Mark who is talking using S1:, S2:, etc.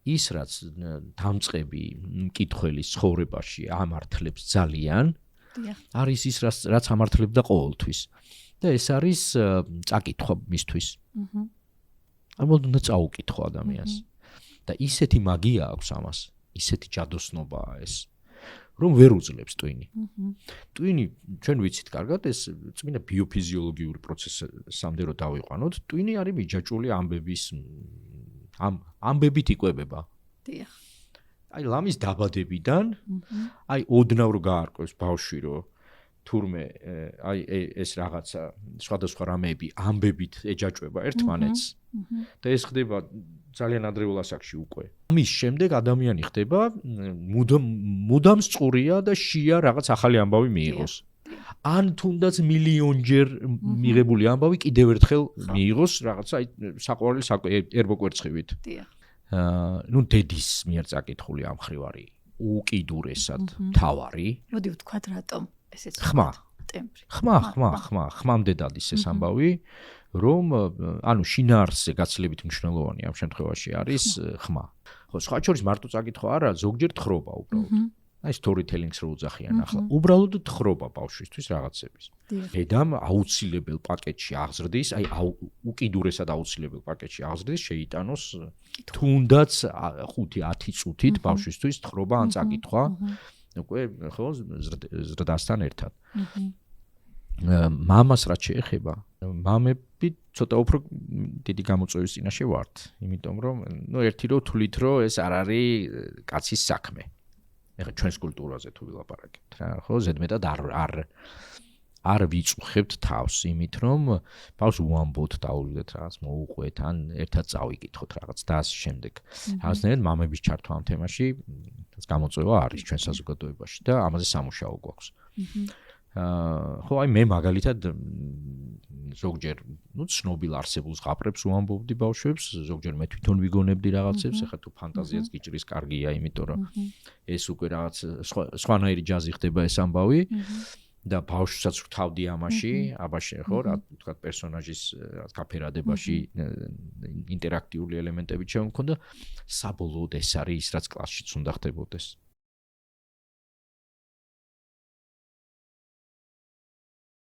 S1: ის რაც დამწყები მკითხველის ცხოვრებაში ამართლებს ძალიან არის ის რაც ამართლებდა ყოველთვის და ეს არის წაკითხვა მისთვის. ამბობ უნდა წაუკითხო ადამიანს და ისეთი მაგია აქვს ამას, ისეთი ჯადოსნობაა ეს, რომ ვერ უძლებს ტვინი. ტვინი ჩვენ ვიცით კარგად ეს წმინდა ბიოფიზიოლოგიური პროცესამდე რომ დავიყვანოთ, ტვინი არის მიჯაჭვული ამბებით იკვებება.
S2: დიახ.
S1: აი ლამის დაბადებიდან, აი ოდნავ რო გაარკვევს ბავშვი რომ თურმე აი ეს რაღაცა სხვადასხვა რამეები ამბებით ეჯაჭვება ერთმანეთს და ეს ხდება ძალიან ადრეულ ასაკში უკვე. ამის შემდეგ ადამიანი ხდება მუდამ სწურია და შია რაღაც ახალი ამბავი მიიღოს. ან თუნდაც მილიონჯერ მიღებული ამბავი კიდევ ერთხელ მიიღოს რაღაცა აი საყვარელი ერბოკვერცხივით.
S2: დიახ.
S1: ნუ დედის მიერ წაკითხული ამ ხრივ არის უკიდურესად თავარი.
S2: მოდი ვთქვათ რატომ ესეც
S1: ხმა.
S2: ტემპრი.
S1: ხმამდე დადის ეს ამბავი, რომ ანუ შინაარსზე გაცილებით მნიშვნელოვანი ამ შემთხვევაში არის ხმა. ხო, სხვა შორის მარტო წაკითხვა არა, ზოგჯერ თხრობა უბრალოდ. აი storytelling-ს რო უძახიან ახლა. უბრალოდ თხრობა ბავშვისთვის რაღაცების. დედამ აუცილებელ პაკეტში აღზრდის, აი უკიდურესად აუცილებელ პაკეტში აღზრდის, შეიტანოს თუნდაც 5-10 წუთით ბავშვისთვის თხრობა ან წაკითხვა. უკვე ხო ზრდასთან ერთად. მამას რაც შეეხება, მამები ცოტა უფრო დიდი გამოწვევის წინაშე ვართ, იმიტომ რომ ნუ ერთი რო თვლით რომ ეს არ არის კაცის საქმე. ეხლა ჩვენს კულტურაზე თუ ვილაპარაკებთ რა, ხო, ზედმეტად არ ვიწუხებთ თავს იმით, რომ ბავშვს უამბოთ დაუვიდეთ რაღაც მოუყვეთ, ან ერთად წავიკითხოთ რაღაც და ამ შემდეგ. რაღაცნაირად მამების ჩართვა ამ თემაში გამოწვევა არის ჩვენ საზოგადოებაში და ამაზე სამუშაო გვაქვს. ხო, აი მე მაგალითად ზოგჯერ, ნუ ცნობილ არსებულ ზღაპრებს უამბობდი ბავშვებს, ზოგჯერ მე თვითონ ვიგონებდი რაღაცებს, ეხლა თუ ფანტაზიაც გიჭრის კარგია, იმიტომ რომ ეს უკვე რაღაც სხვანაირი ჯაზი ხდება ეს ამბავი. და ბავშვსაც ვრთავდი ამაში, აბაში ხო, რა ვთქვათ, პერსონაჟის გაფერადებაში ინტერაქტიული ელემენტები ჩემ მქონდა, საბოლოოდ ეს არის ის, რაც კლასშიც უნდა ხდებოდეს.